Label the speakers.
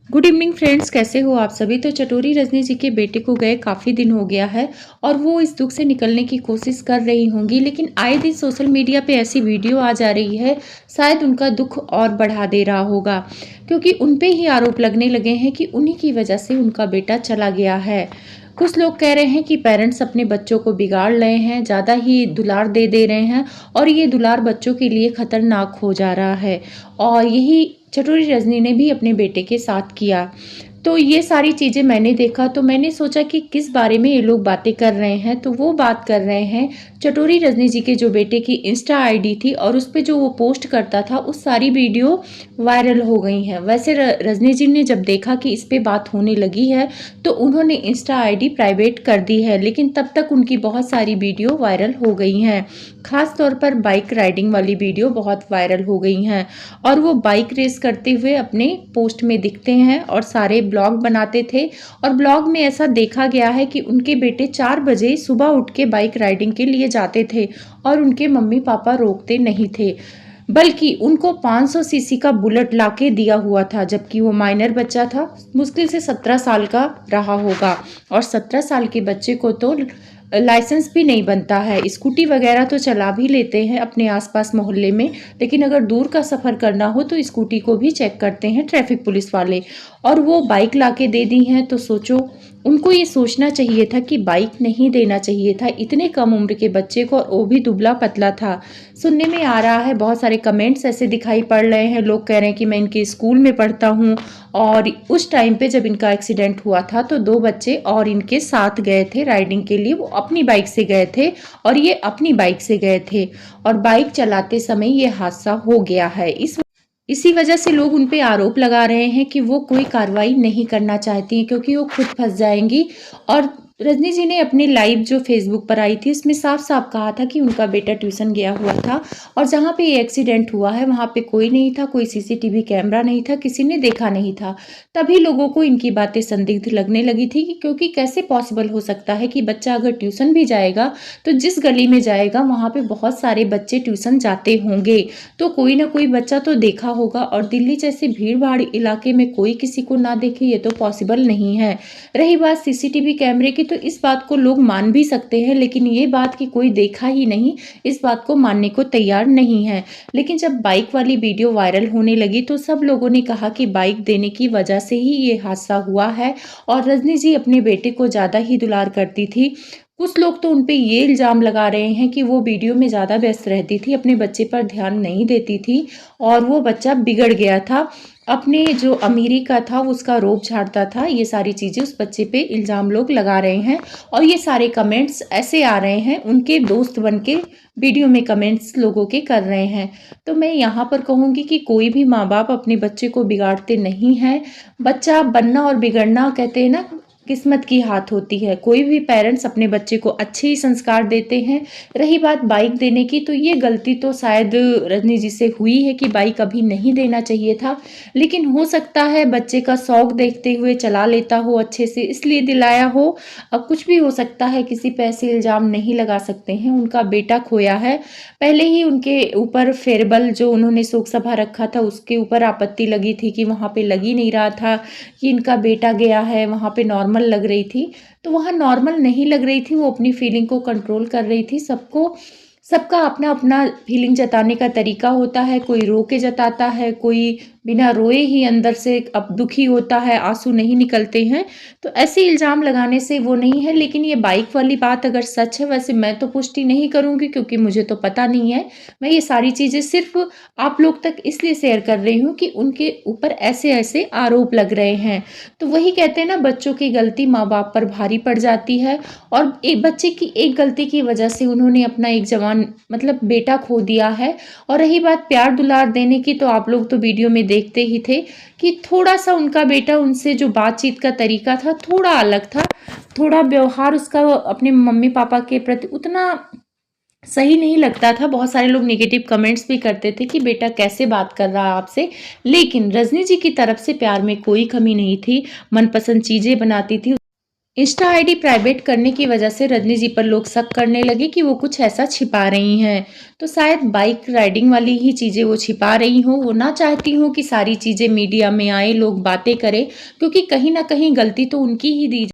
Speaker 1: Good evening friends, कैसे हो आप सभी। तो चटोरी रजनी जी के बेटे को गए काफ़ी दिन हो गया है और वो इस दुख से निकलने की कोशिश कर रही होंगी, लेकिन आए दिन सोशल मीडिया पे ऐसी वीडियो आ जा रही है, शायद उनका दुख और बढ़ा दे रहा होगा, क्योंकि उन पे ही आरोप लगने लगे हैं कि उन्हीं की वजह से उनका बेटा चला गया है। कुछ लोग कह रहे हैं कि पेरेंट्स अपने बच्चों को बिगाड़ रहे हैं, ज़्यादा ही दुलार दे रहे हैं और ये दुलार बच्चों के लिए खतरनाक हो जा रहा है। और यही चटोरी रजनी ने भी अपने बेटे के साथ किया। तो ये सारी चीज़ें मैंने देखा, तो मैंने सोचा कि किस बारे में ये लोग बातें कर रहे हैं। तो वो बात कर रहे हैं चटोरी रजनी जी के जो बेटे की इंस्टा आईडी थी और उस पे जो वो पोस्ट करता था, उस सारी वीडियो वायरल हो गई हैं। वैसे रजनी जी ने जब देखा कि इस पे बात होने लगी है तो उन्होंने इंस्टा आईडी प्राइवेट कर दी है, लेकिन तब तक उनकी बहुत सारी वीडियो वायरल हो गई हैं। खास तौर पर बाइक राइडिंग वाली वीडियो बहुत वायरल हो गई हैं और वो बाइक रेस करते हुए अपने पोस्ट में दिखते हैं और सारे ब्लॉग बनाते थे। और ब्लॉग में ऐसा देखा गया है कि उनके बेटे 4 बजे सुबह उठ के बाइक राइडिंग के लिए जाते थे और उनके मम्मी पापा रोकते नहीं थे, बल्कि उनको 500 सीसी का बुलेट लाके दिया हुआ था, जबकि वो माइनर बच्चा था, मुश्किल से 17 साल का रहा होगा। और 17 साल के बच्चे को तो लाइसेंस भी नहीं बनता है। स्कूटी वगैरह तो चला भी लेते हैं अपने आसपास मोहल्ले में, लेकिन अगर दूर का सफ़र करना हो तो स्कूटी को भी चेक करते हैं ट्रैफिक पुलिस वाले। और वो बाइक लाके दे दी हैं, तो सोचो, उनको ये सोचना चाहिए था कि बाइक नहीं देना चाहिए था इतने कम उम्र के बच्चे को, और वो भी दुबला पतला था। सुनने में आ रहा है, बहुत सारे कमेंट्स ऐसे दिखाई पड़ रहे हैं, लोग कह रहे हैं कि मैं इनके स्कूल में पढ़ता हूँ और उस टाइम पे जब इनका एक्सीडेंट हुआ था तो 2 बच्चे और इनके साथ गए थे राइडिंग के लिए। वो अपनी बाइक से गए थे और ये अपनी बाइक से गए थे और बाइक चलाते समय ये हादसा हो गया है। इसी वजह से लोग उन पे आरोप लगा रहे हैं कि वो कोई कार्रवाई नहीं करना चाहती हैं, क्योंकि वो खुद फंस जाएंगी। और रजनी जी ने अपनी लाइव जो फेसबुक पर आई थी उसमें साफ साफ कहा था कि उनका बेटा ट्यूशन गया हुआ था और जहाँ पे ये एक्सीडेंट हुआ है वहाँ पे कोई नहीं था, कोई सीसीटीवी कैमरा नहीं था, किसी ने देखा नहीं था। तभी लोगों को इनकी बातें संदिग्ध लगने लगी थी क्योंकि कैसे पॉसिबल हो सकता है कि बच्चा अगर ट्यूशन भी जाएगा तो जिस गली में जाएगा वहाँ पे बहुत सारे बच्चे ट्यूशन जाते होंगे, तो कोई ना कोई बच्चा तो देखा होगा। और दिल्ली जैसे भीड़ भाड़ इलाके में कोई किसी को ना देखे, ये तो पॉसिबल नहीं है। रही बात सीसीटीवी कैमरे की, तो इस बात को लोग मान भी सकते हैं, लेकिन ये बात कि कोई देखा ही नहीं, इस बात को मानने को तैयार नहीं है। लेकिन जब बाइक वाली वीडियो वायरल होने लगी तो सब लोगों ने कहा कि बाइक देने की वजह से ही ये हादसा हुआ है और रजनी जी अपने बेटे को ज़्यादा ही दुलार करती थी। कुछ लोग तो उनपे ये इल्ज़ाम लगा रहे हैं कि वो वीडियो में ज़्यादा व्यस्त रहती थी, अपने बच्चे पर ध्यान नहीं देती थी और वो बच्चा बिगड़ गया था। अपने जो अमीरी का था उसका रोब झाड़ता था, ये सारी चीज़ें उस बच्चे पे इल्ज़ाम लोग लगा रहे हैं। और ये सारे कमेंट्स ऐसे आ रहे हैं, उनके दोस्त बन के वीडियो में कमेंट्स लोगों के कर रहे हैं। तो मैं यहाँ पर कहूँगी कि कोई भी माँ बाप अपने बच्चे को बिगाड़ते नहीं हैं। बच्चा बनना और बिगड़ना, कहते हैं ना, किस्मत की हाथ होती है। कोई भी पेरेंट्स अपने बच्चे को अच्छे ही संस्कार देते हैं। रही बात बाइक देने की, तो ये गलती तो शायद रजनी जी से हुई है कि बाइक अभी नहीं देना चाहिए था, लेकिन हो सकता है बच्चे का शौक देखते हुए चला लेता हो अच्छे से, इसलिए दिलाया हो। अब कुछ भी हो सकता है, किसी पे ऐसे इल्ज़ाम नहीं लगा सकते हैं। उनका बेटा खोया है, पहले ही उनके ऊपर फेयरवेल जो उन्होंने शोक सभा रखा था उसके ऊपर आपत्ति लगी थी कि वहाँ पे लग ही नहीं रहा था कि इनका बेटा गया है, वहाँ पे नॉर्मल लग रही थी। तो वहाँ नॉर्मल नहीं लग रही थी, वो अपनी फीलिंग को कंट्रोल कर रही थी। सबका अपना अपना फीलिंग जताने का तरीका होता है, कोई रो के जताता है, कोई बिना रोए ही अंदर से अब दुखी होता है, आंसू नहीं निकलते हैं। तो ऐसे इल्ज़ाम लगाने से वो नहीं है। लेकिन ये बाइक वाली बात अगर सच है, वैसे मैं तो पुष्टि नहीं करूँगी क्योंकि मुझे तो पता नहीं है। मैं ये सारी चीज़ें सिर्फ आप लोग तक इसलिए शेयर कर रही हूँ कि उनके ऊपर ऐसे-ऐसे आरोप लग रहे हैं। तो वही कहते हैं ना, बच्चों की गलती माँ-बाप पर भारी पड़ जाती है और एक बच्चे की एक गलती की वजह से उन्होंने अपना एक जवान मतलब बेटा खो दिया है। और रही बात प्यार दुलार देने की, तो आप लोग तो वीडियो में देखते ही थे कि थोड़ा-सा उनका बेटा, उनसे जो बातचीत का तरीका था थोड़ा अलग था, थोड़ा व्यवहार उसका अपने मम्मी-पापा के प्रति उतना सही नहीं लगता था। बहुत सारे लोग नेगेटिव कमेंट्स भी करते थे कि बेटा कैसे बात कर रहा है आपसे। लेकिन रजनी जी की तरफ से प्यार में कोई कमी नहीं थी, मनपसंद चीज़ें बनाती थी। इंस्टा आईडी प्राइवेट करने की वजह से रजनी जी पर लोग शक करने लगे कि वो कुछ ऐसा छिपा रही हैं। तो शायद बाइक राइडिंग वाली ही चीज़ें वो छिपा रही हों। वो ना चाहती हों कि सारी चीज़ें मीडिया में आए, लोग बातें करें, क्योंकि कहीं न कहीं गलती तो उनकी ही दी